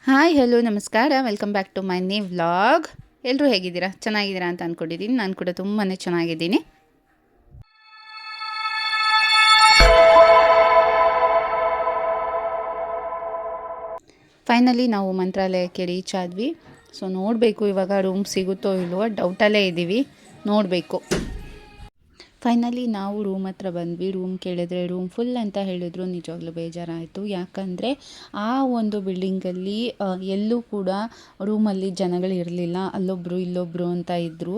Hi hello ನಮಸ್ಕಾರ, welcome back to my new vlog. ಎಲ್ಲರೂ ಹೇಗಿದ್ದೀರಾ? ಚೆನ್ನಾಗಿದ್ದೀರಾ ಅಂತ ಅಂದ್ಕೊಂಡಿದ್ದೀನಿ. ನಾನು ಕೂಡ ತುಂಬಾ ಚೆನ್ನಾಗಿದ್ದೀನಿ. ಫೈನಲಿ ನಾವು ಮಂತ್ರಾಲಯಕ್ಕೆ ರೀಚ್ ಆದ್ವಿ. ಸೊ ನೋಡಬೇಕು ಇವಾಗ ರೂಮ್ ಸಿಗುತ್ತೋ ಇಲ್ವೋ, ಡೌಟಲ್ಲೇ ಇದ್ದೀವಿ, ನೋಡಬೇಕು. ಫೈನಲಿ ನಾವು ರೂಮ್ ಹತ್ರ ಬಂದ್ವಿ. ರೂಮ್ ಕೇಳಿದ್ರೆ ರೂಮ್ ಫುಲ್ ಅಂತ ಹೇಳಿದ್ರು. ನಿಜವಾಗ್ಲೂ ಬೇಜಾರಾಯಿತು. ಯಾಕಂದರೆ ಆ ಒಂದು ಬಿಲ್ಡಿಂಗಲ್ಲಿ ಎಲ್ಲೂ ಕೂಡ ರೂಮಲ್ಲಿ ಜನಗಳು ಇರಲಿಲ್ಲ. ಅಲ್ಲೊಬ್ಬರು ಇಲ್ಲೊಬ್ಬರು ಅಂತ ಇದ್ದರು.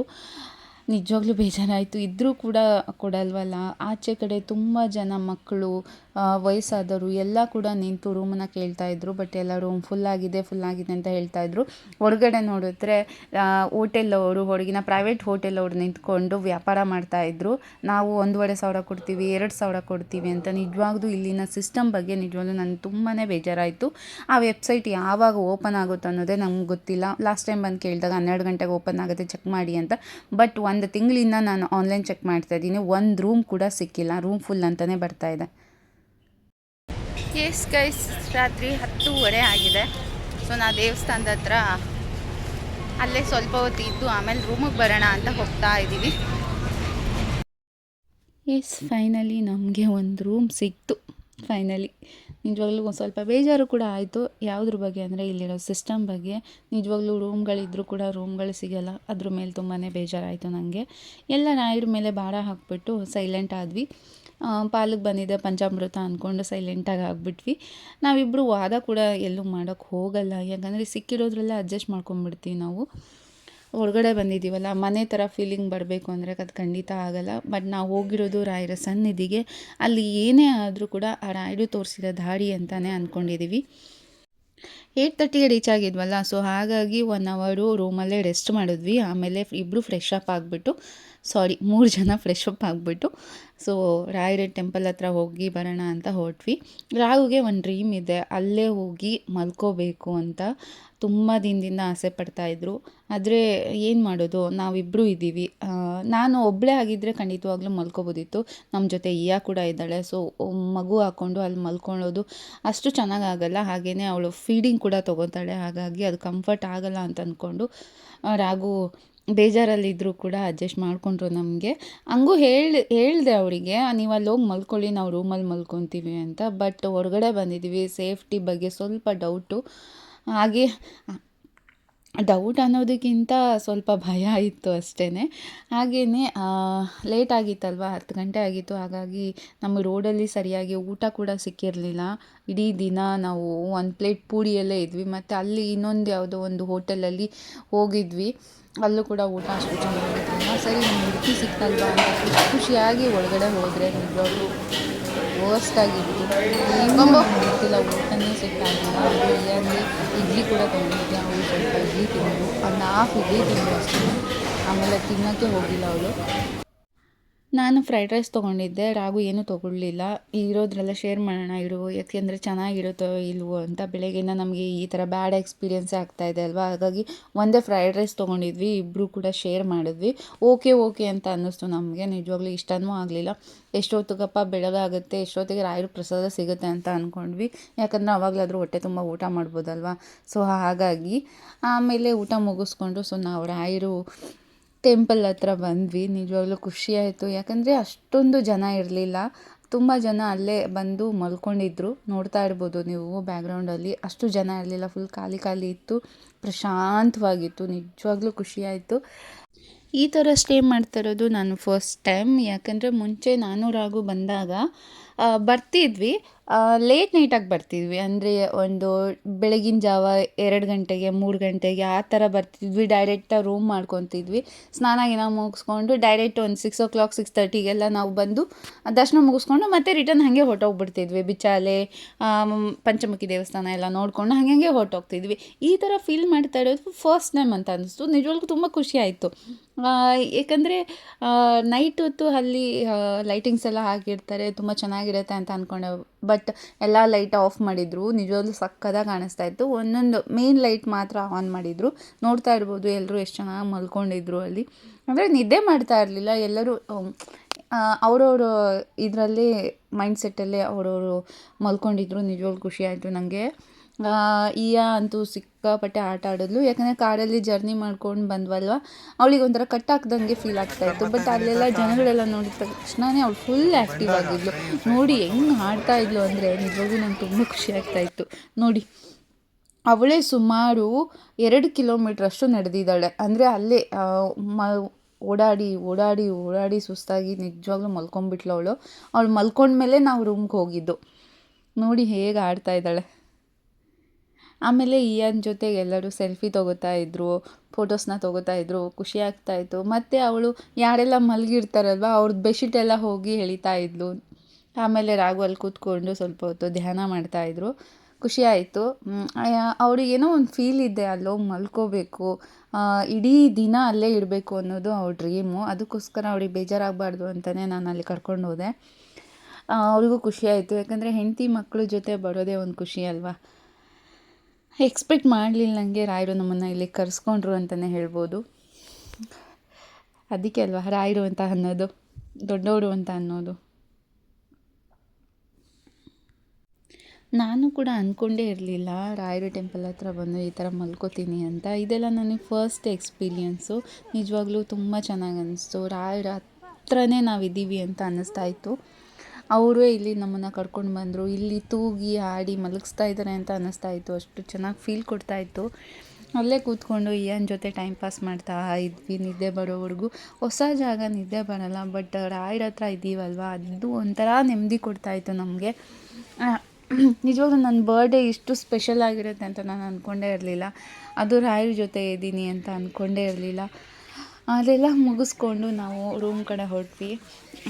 ನಿಜವಾಗ್ಲೂ ಬೇಜಾರಾಯಿತು. ಇದ್ದರೂ ಕೂಡ ಕೊಡಲ್ವಲ್ಲ. ಆಚೆ ಕಡೆ ತುಂಬ ಜನ ಮಕ್ಕಳು, ವಯಸ್ಸಾದವರು ಎಲ್ಲ ಕೂಡ ನಿಂತು ರೂಮನ್ನು ಕೇಳ್ತಾಯಿದ್ರು. ಬಟ್ ಎಲ್ಲ ರೂಮ್ ಫುಲ್ಲಾಗಿದೆ ಅಂತ ಹೇಳ್ತಾಯಿದ್ರು. ಹೊರಗಡೆ ನೋಡಿದ್ರೆ ಹೋಟೆಲ್ ಅವರು, ಹೊರಗಿನ ಪ್ರೈವೇಟ್ ಹೋಟೆಲ್ ಅವರು ನಿಂತ್ಕೊಂಡು ವ್ಯಾಪಾರ ಮಾಡ್ತಾಯಿದ್ರು. ನಾವು 1,500 ಕೊಡ್ತೀವಿ, 2,000 ಕೊಡ್ತೀವಿ ಅಂತ. ನಿಜವಾಗ್ಲೂ ಇಲ್ಲಿನ ಸಿಸ್ಟಮ್ ಬಗ್ಗೆ ನಿಜವಾಗ್ಲೂ ನನಗೆ ತುಂಬಾ ಬೇಜಾರಾಯಿತು. ಆ ವೆಬ್ಸೈಟ್ ಯಾವಾಗ ಓಪನ್ ಆಗುತ್ತೆ ಅನ್ನೋದೇ ನಮ್ಗೆ ಗೊತ್ತಿಲ್ಲ. ಲಾಸ್ಟ್ ಟೈಮ್ ಬಂದು ಕೇಳಿದಾಗ 12 ಗಂಟೆಗೆ ಓಪನ್ ಆಗುತ್ತೆ, ಚೆಕ್ ಮಾಡಿ ಅಂತ. ಬಟ್ 1 ತಿಂಗಳಿಂದ ನಾನು ಆನ್ಲೈನ್ ಚೆಕ್ ಮಾಡ್ತಾ ಇದ್ದೀನಿ. ಒಂದು ರೂಮ್ ಕೂಡ ಸಿಕ್ಕಿಲ್ಲ. ರೂಮ್ ಫುಲ್ ಅಂತಲೇ ಬರ್ತಾ ಇದೆ. ಎಸ್ ಗೈಸ್, ರಾತ್ರಿ 10:30 ಆಗಿದೆ. ಸೊ ನಾ ದೇವಸ್ಥಾನದ ಹತ್ರ ಅಲ್ಲೇ ಸ್ವಲ್ಪ ಹೊತ್ತು ಇದ್ದು ಆಮೇಲೆ ರೂಮಿಗೆ ಬರೋಣ ಅಂತ ಹೋಗ್ತಾ ಇದ್ದೀವಿ. ಎಸ್, ಫೈನಲಿ ನಮಗೆ ಒಂದು ರೂಮ್ ಸಿಕ್ತು. ಫೈನಲಿ ನಿಜವಾಗ್ಲೂ ಒಂದು ಸ್ವಲ್ಪ ಬೇಜಾರು ಕೂಡ ಆಯಿತು. ಯಾವುದ್ರ ಬಗ್ಗೆ ಅಂದರೆ ಇಲ್ಲಿರೋ ಸಿಸ್ಟಮ್ ಬಗ್ಗೆ. ನಿಜವಾಗ್ಲೂ ರೂಮ್ಗಳಿದ್ದರೂ ಕೂಡ ರೂಮ್ಗಳು ಸಿಗೋಲ್ಲ. ಅದ್ರ ಮೇಲೆ ತುಂಬಾ ಬೇಜಾರಾಯಿತು ನನಗೆ. ಎಲ್ಲ ರಾಯರ ಮೇಲೆ ಭಾರ ಹಾಕಿಬಿಟ್ಟು ಸೈಲೆಂಟ್ ಆದ್ವಿ. ಪಾಲಿಗೆ ಬಂದಿದ್ದೆ ಪಂಚಾಮೃತ ಅಂದ್ಕೊಂಡು ಸೈಲೆಂಟಾಗಿ ಆಗಿಬಿಟ್ವಿ. ನಾವಿಬ್ಬರು ವಾದ ಕೂಡ ಎಲ್ಲೂ ಮಾಡೋಕ್ಕೆ ಹೋಗಲ್ಲ. ಯಾಕಂದರೆ ಸಿಕ್ಕಿರೋದ್ರಲ್ಲೇ ಅಡ್ಜಸ್ಟ್ ಮಾಡ್ಕೊಂಡ್ಬಿಡ್ತೀವಿ ನಾವು. ಹೊರಗಡೆ ಬಂದಿದ್ದೀವಲ್ಲ, ಮನೆ ಥರ ಫೀಲಿಂಗ್ ಬರಬೇಕು ಅಂದರೆ ಅದು ಖಂಡಿತ ಆಗೋಲ್ಲ. ಬಟ್ ನಾವು ಹೋಗಿರೋದು ರಾಯರ ಸನ್ನಿಧಿಗೆ. ಅಲ್ಲಿ ಏನೇ ಆದರೂ ಕೂಡ ಆ ರಾಯರು ತೋರಿಸಿದ ದಾರಿ ಅಂತಲೇ ಅಂದ್ಕೊಂಡಿದ್ದೀವಿ. 8:30ಗೆ ರೀಚ್ ಆಗಿದ್ವಲ್ಲ, ಸೊ ಹಾಗಾಗಿ 1 ಅವರು ರೂಮಲ್ಲೇ ರೆಸ್ಟ್ ಮಾಡಿದ್ವಿ. ಆಮೇಲೆ ಇಬ್ಬರು ಫ್ರೆಶ್ ಅಪ್ ಆಗಿಬಿಟ್ಟು 3 ಜನ ಫ್ರೆಶ್ ಅಪ್ ಆಗಿಬಿಟ್ಟು ಸೊ ರಾಯರ ಟೆಂಪಲ್ ಹತ್ರ ಹೋಗಿ ಬರೋಣ ಅಂತ ಹೊರಟ್ವಿ. ರಾಹುಗೆ ಒಂದು ಡ್ರೀಮ್ ಇದೆ, ಅಲ್ಲೇ ಹೋಗಿ ಮಲ್ಕೋಬೇಕು ಅಂತ ತುಂಬ ದಿನದಿಂದ ಆಸೆ ಪಡ್ತಾಯಿದ್ರು. ಆದರೆ ಏನು ಮಾಡೋದು, ನಾವಿಬ್ಬರೂ ಇದ್ದೀವಿ. ನಾನು ಒಬ್ಬಳೇ ಆಗಿದ್ದರೆ ಖಂಡಿತವಾಗ್ಲೂ ಮಲ್ಕೋಬೋದಿತ್ತು. ನಮ್ಮ ಜೊತೆ ಇಯಾ ಕೂಡ ಇದ್ದಾಳೆ. ಸೊ ಮಗು ಹಾಕ್ಕೊಂಡು ಅಲ್ಲಿ ಮಲ್ಕೊಳ್ಳೋದು ಅಷ್ಟು ಚೆನ್ನಾಗಾಗಲ್ಲ. ಹಾಗೆಯೇ ಅವಳು ಫೀಡಿಂಗ್ ಕೂಡ ತೊಗೊತಾಳೆ. ಹಾಗಾಗಿ ಅದು ಕಂಫರ್ಟ್ ಆಗೋಲ್ಲ ಅಂತ ಅಂದ್ಕೊಂಡು ರಾಘು ಬೇಜಾರಲ್ಲಿದ್ದರೂ ಕೂಡ ಅಡ್ಜಸ್ಟ್ ಮಾಡಿಕೊಂಡ್ರು ನಮಗೆ. ಹಂಗೂ ಹೇಳಿದೆ ಅವರಿಗೆ, ನೀವು ಅಲ್ಲಿ ಹೋಗಿ ಮಲ್ಕೊಳ್ಳಿ, ನಾವು ರೂಮಲ್ಲಿ ಮಲ್ಕೊತೀವಿ ಅಂತ. ಬಟ್ ಹೊರಗಡೆ ಬಂದಿದ್ದೀವಿ, ಸೇಫ್ಟಿ ಬಗ್ಗೆ ಸ್ವಲ್ಪ ಡೌಟು. ಹಾಗೆ ಡೌಟ್ ಅನ್ನೋದಕ್ಕಿಂತ ಸ್ವಲ್ಪ ಭಯ ಇತ್ತು ಅಷ್ಟೇ. ಹಾಗೆಯೇ ಲೇಟ್ ಆಗಿತ್ತಲ್ವ, 10 ಗಂಟೆ ಆಗಿತ್ತು. ಹಾಗಾಗಿ ನಮಗೆ ರೋಡಲ್ಲಿ ಸರಿಯಾಗಿ ಊಟ ಕೂಡ ಸಿಕ್ಕಿರಲಿಲ್ಲ. ಇಡೀ ದಿನ ನಾವು 1 ಪ್ಲೇಟ್ ಪೂರಿಯಲ್ಲೇ ಇದ್ವಿ. ಮತ್ತು ಅಲ್ಲಿ ಇನ್ನೊಂದು ಯಾವುದೋ ಒಂದು ಹೋಟೆಲಲ್ಲಿ ಹೋಗಿದ್ವಿ. ಅಲ್ಲೂ ಕೂಡ ಊಟ ಅಷ್ಟು ಚೆನ್ನಾಗಿರಲಿಲ್ಲ. ಸರಿ ನಮ್ಮ ಹುಡುಕಿ ಸಿಕ್ತಲ್ವಾ ಅಂತ ಖುಷಿಯಾಗಿ ಒಳಗಡೆ ಹೋದರೆ ನಿಜವಾಗ್ಲೂ ವರ್ಸ್ಟಾಗಿತ್ತು. ಏನೂ ಗೊತ್ತಿಲ್ಲ, ಊಟನೇ ಸೆಟ್ ಆಗಿಲ್ಲ. ಅದು ಇಲ್ಲಿ ಇಡ್ಲಿ ಕೂಡ ತೊಗೊಂಡಿದ್ದೆ. ಅವಳು ಸ್ವಲ್ಪ ಇಡ್ಲಿ ತಿಂದು, ಒಂದು ಹಾಫ್ ಇಡ್ಲಿ ತಿಂದು ಅಷ್ಟೇ. ಆಮೇಲೆ ತಿನ್ನೋಕ್ಕೆ ಹೋಗಿಲ್ಲ ಅವಳು. ನಾನು ಫ್ರೈಡ್ ರೈಸ್ ತೊಗೊಂಡಿದ್ದೆ. ರಾಘು ಏನೂ ತೊಗೊಳ್ಲಿಲ್ಲ. ಇರೋದ್ರೆಲ್ಲ ಶೇರ್ ಮಾಡೋಣ ಇರು, ಯಾಕೆಂದರೆ ಚೆನ್ನಾಗಿರುತ್ತೋ ಇಲ್ವೋ ಅಂತ. ಬೆಳಗ್ಗೆಯಿಂದ ನಮಗೆ ಈ ಥರ ಬ್ಯಾಡ್ ಎಕ್ಸ್ಪೀರಿಯೆನ್ಸೇ ಆಗ್ತಾಯಿದೆ ಅಲ್ವಾ. ಹಾಗಾಗಿ ಒಂದೇ ಫ್ರೈಡ್ ರೈಸ್ ತೊಗೊಂಡಿದ್ವಿ. ಇಬ್ಬರು ಕೂಡ ಶೇರ್ ಮಾಡಿದ್ವಿ. ಓಕೆ ಅಂತ ಅನ್ನಿಸ್ತು ನಮಗೆ. ನಿಜವಾಗ್ಲೂ ಇಷ್ಟನೂ ಆಗಲಿಲ್ಲ. ಎಷ್ಟೊತ್ತಿಗಪ್ಪ ಬೆಳಗಾಗುತ್ತೆ, ಎಷ್ಟೊತ್ತಿಗೆ ರಾಯರ ಪ್ರಸಾದ ಸಿಗುತ್ತೆ ಅಂತ ಅಂದ್ಕೊಂಡ್ವಿ. ಯಾಕಂದರೆ ಅವಾಗಲಾದರೂ ಹೊಟ್ಟೆ ತುಂಬ ಊಟ ಮಾಡ್ಬೋದಲ್ವ. ಸೊ ಹಾಗಾಗಿ ಆಮೇಲೆ ಊಟ ಮುಗಿಸ್ಕೊಂಡು ಸೊ ನಾವು ರಾಯರು ಟೆಂಪಲ್ ಹತ್ರ ಬಂದ್ವಿ. ನಿಜವಾಗ್ಲೂ ಖುಷಿಯಾಯಿತು. ಯಾಕಂದರೆ ಅಷ್ಟೊಂದು ಜನ ಇರಲಿಲ್ಲ. ತುಂಬ ಜನ ಅಲ್ಲೇ ಬಂದು ಮಲ್ಕೊಂಡಿದ್ರು. ನೋಡ್ತಾ ಇರ್ಬೋದು ನೀವು ಬ್ಯಾಕ್ಗ್ರೌಂಡಲ್ಲಿ. ಅಷ್ಟು ಜನ ಇರಲಿಲ್ಲ, ಫುಲ್ ಖಾಲಿ ಇತ್ತು, ಪ್ರಶಾಂತವಾಗಿತ್ತು. ನಿಜವಾಗ್ಲೂ ಖುಷಿಯಾಯಿತು. ಈ ಥರ ಸ್ಟೇ ಮಾಡ್ತಾ ಇರೋದು ನಾನು ಫಸ್ಟ್ ಟೈಮ್. ಯಾಕಂದರೆ ಮುಂಚೆ ನಾನು ರಾಘು ಬಂದಾಗ ಬರ್ತಿದ್ವಿ, ಲೇಟ್ ನೈಟಾಗಿ ಬರ್ತಿದ್ವಿ. ಅಂದರೆ ಒಂದು ಬೆಳಗಿನ ಜಾವ 2 ಗಂಟೆಗೆ 3 ಗಂಟೆಗೆ ಆ ಥರ ಬರ್ತಿದ್ವಿ. ಡೈರೆಕ್ಟಾಗಿ ರೂಮ್ ಮಾಡ್ಕೊತಿದ್ವಿ. ಸ್ನಾನ ಮುಗಿಸ್ಕೊಂಡು ಡೈರೆಕ್ಟ್ ಒಂದು 6 o'clock 6:30ಗೆಲ್ಲ ನಾವು ಬಂದು ದರ್ಶನ ಮುಗಿಸ್ಕೊಂಡು ಮತ್ತೆ ರಿಟರ್ನ್ ಹಾಗೆ ಹೊರಟೋಗ್ಬಿಡ್ತಿದ್ವಿ. ಬಿಚಾಲೆ, ಪಂಚಮುಖಿ ದೇವಸ್ಥಾನ ಎಲ್ಲ ನೋಡಿಕೊಂಡು ಹಾಗೆ ಹೊರಟೋಗ್ತಿದ್ವಿ. ಈ ಥರ ಫೀಲ್ ಮಾಡ್ತಾ ಇರೋದು ಫಸ್ಟ್ ಟೈಮ್ ಅಂತ ಅನ್ನಿಸ್ತು. ನಿಜವಾಗ್ಲೂ ತುಂಬ ಖುಷಿ ಆಯಿತು. ಏಕೆಂದರೆ ನೈಟ್ ಹೊತ್ತು ಅಲ್ಲಿ ಲೈಟಿಂಗ್ಸ್ ಎಲ್ಲ ಹಾಕಿರ್ತಾರೆ, ತುಂಬ ಚೆನ್ನಾಗಿರುತ್ತೆ ಅಂತ ಅಂದ್ಕೊಂಡೆ. ಬಟ್ ಎಲ್ಲ ಲೈಟ್ ಆಫ್ ಮಾಡಿದರು. ನಿಜವಾಗ್ಲೂ ಸಕ್ಕತ್ತಾಗಿ ಕಾಣಿಸ್ತಾ ಇತ್ತು. ಒಂದೊಂದು ಮೇನ್ ಲೈಟ್ ಮಾತ್ರ ಆನ್ ಮಾಡಿದರು. ನೋಡ್ತಾ ಇರ್ಬೋದು ಎಲ್ಲರೂ ಎಷ್ಟು ಚೆನ್ನಾಗಿ ಮಲ್ಕೊಂಡಿದ್ರು ಅಲ್ಲಿ. ಅಂದರೆ ನಿದ್ದೆ ಮಾಡ್ತಾ ಇರಲಿಲ್ಲ ಎಲ್ಲರೂ. ಅವರವರು ಇದರಲ್ಲಿ ಮೈಂಡ್ಸೆಟ್ಟಲ್ಲಿ ಅವರವರು ಮಲ್ಕೊಂಡಿದ್ರು. ನಿಜವಾಗ್ಲೂ ಖುಷಿ ಆಯಿತು ನನಗೆ. ಈಯಾ ಅಂತೂ ಸಿಕ್ಕಾಪಟ್ಟೆ ಆಟ ಆಡಿದ್ಲು, ಯಾಕಂದರೆ ಕಾರಲ್ಲಿ ಜರ್ನಿ ಮಾಡ್ಕೊಂಡು ಬಂದ್ವಲ್ವ, ಅವಳಿಗೆ ಒಂಥರ ಕಟ್ ಹಾಕ್ದಂಗೆ ಫೀಲ್ ಆಗ್ತಾಯಿತ್ತು. ಬಟ್ ಅಲ್ಲೆಲ್ಲ ಜನಗಳೆಲ್ಲ ನೋಡಿದ ತಕ್ಷಣವೇ ಅವಳು ಫುಲ್ ಆ್ಯಕ್ಟಿವ್ ಆಗಿದ್ಲು. ನೋಡಿ ಹೆಂಗೆ ಆಡ್ತಾ ಇದ್ಲು ಅಂದರೆ ನಿಜವಾಗ್ಲೂ ನಂಗೆ ತುಂಬ ಖುಷಿ ಆಗ್ತಾಯಿತ್ತು. ನೋಡಿ ಅವಳೇ ಸುಮಾರು 2 ಕಿಲೋಮೀಟ್ರಷ್ಟು ನಡೆದಿದ್ದಾಳೆ. ಅಂದರೆ ಅಲ್ಲೇ ಓಡಾಡಿ ಓಡಾಡಿ ಓಡಾಡಿ ಸುಸ್ತಾಗಿ ನಿಜವಾಗ್ಲೂ ಮಲ್ಕೊಂಡ್ಬಿಟ್ಲು ಅವಳು. ಅವಳು ಮಲ್ಕೊಂಡ್ಮೇಲೆ ನಾವು ರೂಮ್ಗೆ ಹೋಗಿದ್ದು. ನೋಡಿ ಹೇಗೆ ಆಡ್ತಾ ಇದ್ದಾಳೆ. ಆಮೇಲೆ ಇಯಾನ್ ಜೊತೆಗೆ ಎಲ್ಲರೂ ಸೆಲ್ಫಿ ತೊಗೋತಾ ಇದ್ರು, ಫೋಟೋಸ್ನ ತೊಗೋತಾ ಇದ್ರು, ಖುಷಿ ಆಗ್ತಾಯಿತ್ತು. ಮತ್ತು ಅವಳು ಯಾರೆಲ್ಲ ಮಲಗಿರ್ತಾರಲ್ವ ಅವ್ರದ್ದು ಬೆಡ್ಶೀಟ್ ಎಲ್ಲ ಹೋಗಿ ಎಳಿತಾ ಇದ್ಲು. ಆಮೇಲೆ ರಾಘು ಅಲ್ಲಿ ಕೂತ್ಕೊಂಡು ಸ್ವಲ್ಪ ಹೊತ್ತು ಧ್ಯಾನ ಮಾಡ್ತಾಯಿದ್ರು. ಖುಷಿ ಆಯಿತು. ಅವಳಿಗೇನೋ ಒಂದು ಫೀಲ್ ಇದೆ, ಅಲ್ಲೋಗಿ ಮಲ್ಕೋಬೇಕು, ಇಡೀ ದಿನ ಅಲ್ಲೇ ಇರಬೇಕು ಅನ್ನೋದು ಅವ್ಳ ಡ್ರೀಮು. ಅದಕ್ಕೋಸ್ಕರ ಅವಳಿಗೆ ಬೇಜಾರಾಗಬಾರ್ದು ಅಂತಲೇ ನಾನು ಅಲ್ಲಿ ಕರ್ಕೊಂಡು ಹೋದೆ. ಅವಳಿಗೂ ಖುಷಿ ಆಯಿತು, ಯಾಕಂದರೆ ಹೆಂಡತಿ ಮಕ್ಕಳ ಜೊತೆ ಬರೋದೇ ಒಂದು ಖುಷಿ ಅಲ್ವಾ. ಎಕ್ಸ್ಪೆಕ್ಟ್ ಮಾಡಲಿಲ್ಲ ನನಗೆ ರಾಯರು ನಮ್ಮನ್ನು ಇಲ್ಲಿ ಕರೆಸ್ಕೊಂಡ್ರು ಅಂತಲೇ ಹೇಳ್ಬೋದು. ಅದಕ್ಕೆ ಅಲ್ವಾ ರಾಯರು ಅಂತ ಅನ್ನೋದು, ದೊಡ್ಡವರು ಅಂತ ಅನ್ನೋದು. ನಾನು ಕೂಡ ಅಂದ್ಕೊಂಡೇ ಇರಲಿಲ್ಲ ರಾಯರು ಟೆಂಪಲ್ ಹತ್ರ ಬಂದು ಈ ಥರ ಮಲ್ಕೋತೀನಿ ಅಂತ. ಇದೆಲ್ಲ ನನಗೆ ಫಸ್ಟ್ ಎಕ್ಸ್ಪೀರಿಯನ್ಸು. ನಿಜವಾಗ್ಲೂ ತುಂಬ ಚೆನ್ನಾಗಿ ಅನ್ನಿಸ್ತು. ರಾಯರ ಹತ್ರನೇ ನಾವಿದ್ದೀವಿ ಅಂತ ಅನ್ನಿಸ್ತಾ ಇತ್ತು. ಅವರೇ ಇಲ್ಲಿ ನಮ್ಮನ್ನು ಕರ್ಕೊಂಡು ಬಂದರು. ಇಲ್ಲಿ ತೂಗಿ ಆಡಿ ಮಲಗಿಸ್ತಾ ಇದ್ದಾರೆ ಅಂತ ಅನ್ನಿಸ್ತಾ ಇತ್ತು. ಅಷ್ಟು ಚೆನ್ನಾಗಿ ಫೀಲ್ ಕೊಡ್ತಾಯಿತ್ತು. ಅಲ್ಲೇ ಕೂತ್ಕೊಂಡು ಇಯಾನ್ ಜೊತೆ ಟೈಮ್ ಪಾಸ್ ಮಾಡ್ತಾ ಇದ್ವಿ ನಿದ್ದೆ ಬರೋವರೆಗೂ. ಹೊಸ ಜಾಗ ನಿದ್ದೆ ಬರೋಲ್ಲ, ಬಟ್ ರಾಯರ ಹತ್ರ ಇದ್ದೀವಲ್ವ, ಅದು ಒಂಥರ ನೆಮ್ಮದಿ ಕೊಡ್ತಾಯಿತ್ತು ನಮಗೆ. ನಿಜವಾಗ್ಲೂ ನನ್ನ ಬರ್ಡೇ ಇಷ್ಟು ಸ್ಪೆಷಲ್ ಆಗಿರುತ್ತೆ ಅಂತ ನಾನು ಅಂದ್ಕೊಂಡೇ ಇರಲಿಲ್ಲ. ಅದು ರಾಯರ ಜೊತೆ ಇದ್ದೀನಿ ಅಂತ ಅಂದ್ಕೊಂಡೇ ಇರಲಿಲ್ಲ. ಅದೆಲ್ಲ ಮುಗಿಸ್ಕೊಂಡು ನಾವು ರೂಮ್ ಕಡೆ ಹೊರಟ್ವಿ.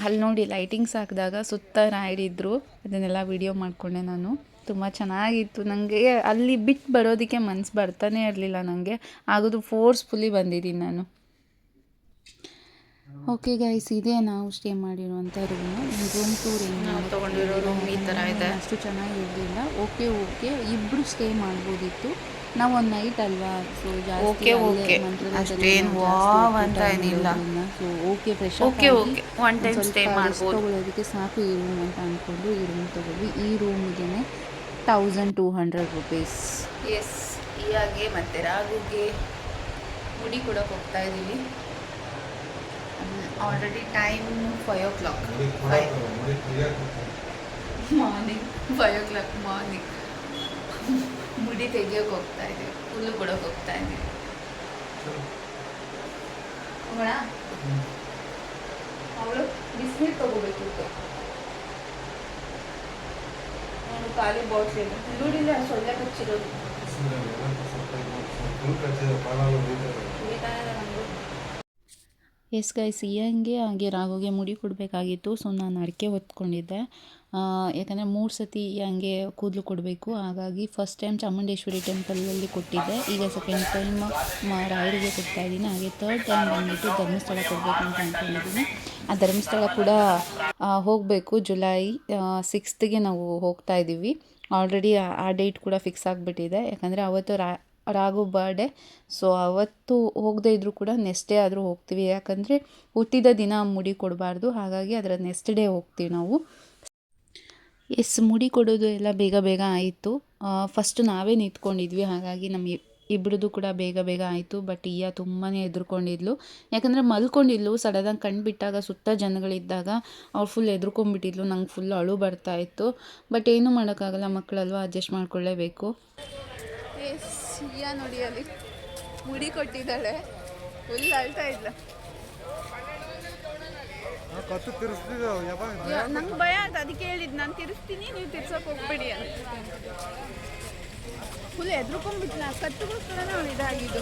ಅಲ್ಲಿ ನೋಡಿ ಲೈಟಿಂಗ್ಸ್ ಹಾಕಿದಾಗ ಸುತ್ತ ರಾಯರಿದ್ದರು, ಅದನ್ನೆಲ್ಲ ವಿಡಿಯೋ ಮಾಡಿಕೊಂಡೆ ನಾನು. ತುಂಬ ಚೆನ್ನಾಗಿತ್ತು. ನನಗೆ ಅಲ್ಲಿ ಬಿಟ್ಟು ಬರೋದಕ್ಕೆ ಮನಸ್ಸು ಬರ್ತಾನೆ ಇರಲಿಲ್ಲ ನನಗೆ. ಆಗೋದು ಫೋರ್ಸ್ಫುಲಿ ಬಂದಿದ್ದೀನಿ ನಾನು. ಓಕೆ ಗೈಸ್, ಇದೇ ನಾವು ಸ್ಟೇ ಮಾಡಿರುವಂಥ ರೂಮು. ರೂಮ್ ಟೂರ್ ನಾವು ತೊಗೊಂಡಿರೋ ರೂಮ್ ಈ ಥರ ಇದೆ. ಅಷ್ಟು ಚೆನ್ನಾಗಿರಲಿಲ್ಲ. ಓಕೆ ಇಬ್ಬರು ಸ್ಟೇ ಮಾಡ್ಬೋದಿತ್ತು. ನಾವು ಒಂದು ನೈಟ್ ಅಲ್ವಾ, ಸೊ ಜಾಸ್ತಿ ಅಷ್ಟೇನು ವಾವ್ ಅಂತ ಏನಿಲ್ಲ. So fresh one time stay ಮಾಡ್ಬೋದು, ತೊಗೊಳ್ಳೋದಕ್ಕೆ ಸಾಕು ಈ ರೂಮ್ ಅಂತ ಅಂದ್ಕೊಂಡು ಈ ರೂಮ್ ತೊಗೊಂಡ್ವಿ. ಈ ರೂಮಿಗೆ 1200 ರುಪೀಸ್. ಎಸ್, ಹೀಗೆ ಮತ್ತು ರಾಘುಗೆ ಮುಡಿ ಕೊಡೋಕೆ ಹೋಗ್ತಾ ಇದ್ದೀವಿ. Already time 5 o'clock morning. 5 o'clock morning ಮುಡಿ ತೆಗಿಯೋಕೆ ಹೋಗ್ತಾ ಇದ್ದೀವಿ, ಹುಲ್ಲು ಕೊಡೋಕೆ ಹೋಗ್ತಾ ಇದ್ದೀವಿ. ಹೋಗೋಣ. ಅವಳು ಬಿಸಿನೀರು ತೊಗೋಬೇಕಿತ್ತು, ನಾನು ಖಾಲಿ ಬಾಟ್ಲಿ ನೋಡಿಲ್ಲ ಸೊಳ್ಳೆ ಕಚ್ಚಿರೋದು. ಎಸ್ ಗೈಸ್, ಹಾಗೆ ರಾಘುಗೆ ಮುಡಿ ಕೊಡಬೇಕಾಗಿತ್ತು. ಸೊ ನಾನು ಅಡಿಕೆ ಹೊತ್ಕೊಂಡಿದ್ದೆ, ಯಾಕಂದರೆ 3 ಸತಿ ಹಂಗೆ ಕೂದಲು ಕೊಡಬೇಕು. ಹಾಗಾಗಿ ಫಸ್ಟ್ ಟೈಮ್ ಚಾಮುಂಡೇಶ್ವರಿ ಟೆಂಪಲಲ್ಲಿ ಕೊಟ್ಟಿದ್ದೆ, ಈಗ ಸೆಕೆಂಡ್ ಟೈಮ್ ರಾಯರಿಗೆ ಕೊಡ್ತಾಯಿದ್ದೀನಿ. ಹಾಗೆ ಥರ್ಡ್ ಟೈಮ್ ಬಂದುಬಿಟ್ಟು ಧರ್ಮಸ್ಥಳ ಕೊಡಬೇಕು ಅಂತ ಅಂದ್ಕೊಂಡಿದ್ದೀನಿ. ಆ ಧರ್ಮಸ್ಥಳ ಕೂಡ ಹೋಗಬೇಕು. ಜುಲೈ 6ಗೆ ನಾವು ಹೋಗ್ತಾ ಇದ್ದೀವಿ. ಆಲ್ರೆಡಿ ಆ ಡೇಟ್ ಕೂಡ ಫಿಕ್ಸ್ ಆಗಿಬಿಟ್ಟಿದೆ, ಯಾಕಂದರೆ ಅವತ್ತು ರಾಘು ಬರ್ಡೇ. ಸೊ ಅವತ್ತು ಹೋಗದೇ ಇದ್ದರೂ ಕೂಡ ನೆಕ್ಸ್ಟ್ ಡೇ ಆದರೂ ಹೋಗ್ತೀವಿ, ಯಾಕಂದರೆ ಹುಟ್ಟಿದ ದಿನ ಮುಡಿ ಕೊಡಬಾರ್ದು. ಹಾಗಾಗಿ ಅದರ ನೆಕ್ಸ್ಟ್ ಡೇ ಹೋಗ್ತೀವಿ ನಾವು. ಎಸ್, ಮುಡಿ ಕೊಡೋದು ಎಲ್ಲ ಬೇಗ ಆಯಿತು. ಫಸ್ಟ್ ನಾವೇ ನಿಂತ್ಕೊಂಡಿದ್ವಿ, ಹಾಗಾಗಿ ನಮಗೆ ಇಬ್ಬರದು ಕೂಡ ಬೇಗ ಆಯಿತು. ಬಟ್ ತುಂಬಾ ಹೆದರ್ಕೊಂಡಿದ್ಲು, ಯಾಕಂದರೆ ಮಲ್ಕೊಂಡಿದ್ಲು. ಸಡನ್ನಾಗಿ ಕಣ್ಣು ಬಿಟ್ಟಾಗ ಸುತ್ತ ಜನಗಳಿದ್ದಾಗ ಅವ್ಳು ಫುಲ್ ಹೆದರ್ಕೊಂಡ್ಬಿಟ್ಟಿದ್ಲು. ನಂಗೆ ಫುಲ್ ಅಳು ಬರ್ತಾಯಿತ್ತು. ಬಟ್ ಏನೂ ಮಾಡೋಕ್ಕಾಗಲ್ಲ, ಮಕ್ಕಳಲ್ವ, ಅಡ್ಜಸ್ಟ್ ಮಾಡ್ಕೊಳ್ಳೇಬೇಕು. ನೋಡಿ ಅಲ್ಲಿ ಮುಡಿ ಕೊಟ್ಟಿದ್ದಾಳೆ, ಫುಲ್ ಅಳ್ತಾ ಇದ್ಲ. ನಂಗೆ ಭಯ ಅಂತ, ಅದಕ್ಕೆ ಹೇಳಿದ್ದು ನಾನು ತಿರ್ಸ್ತೀನಿ, ನೀವು ತಿರ್ಸೋಕೆ ಹೋಗ್ಬೇಡಿ ಅಂತ. ಫುಲ್ ಎದ್ರುಕೊಂಡ್ಬಿಟ್ಲ, ಕತ್ತುಗೋಸ್ಕರನೇ ಅವಳು ಇದಾಗಿದ್ದು.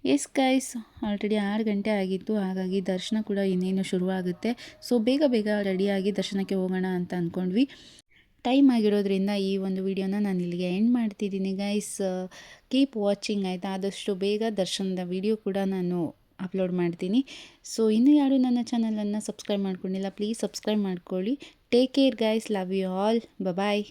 ಎಸ್ ಗೈಸ್, ಆಲ್ರೆಡಿ 6 ಗಂಟೆ ಆಗಿತ್ತು, ಹಾಗಾಗಿ ದರ್ಶನ ಕೂಡ ಇನ್ನೇನು ಶುರುವಾಗುತ್ತೆ. ಸೊ ಬೇಗ ರೆಡಿಯಾಗಿ ದರ್ಶನಕ್ಕೆ ಹೋಗೋಣ ಅಂತ ಅಂದ್ಕೊಂಡ್ವಿ. ಟೈಮ್ ಆಗಿರೋದ್ರಿಂದ ಈ ಒಂದು ವಿಡಿಯೋನ ನಾನು ಇಲ್ಲಿಗೆ ಎಂಡ್ ಮಾಡ್ತಿದ್ದೀನಿ ಗೈಸ್. ಕೀಪ್ ವಾಚಿಂಗ್, ಆಯಿತಾ. ಆದಷ್ಟು ಬೇಗ ದರ್ಶನದ ವಿಡಿಯೋ ಕೂಡ ನಾನು ಅಪ್ಲೋಡ್ ಮಾಡ್ತೀನಿ. ಸೊ ಇನ್ನೂ ಯಾರು ನನ್ನ ಚಾನಲನ್ನು ಸಬ್ಸ್ಕ್ರೈಬ್ ಮಾಡ್ಕೊಂಡಿಲ್ಲ, ಪ್ಲೀಸ್ ಸಬ್ಸ್ಕ್ರೈಬ್ ಮಾಡ್ಕೊಳ್ಳಿ. Take care guys, love you all, bye.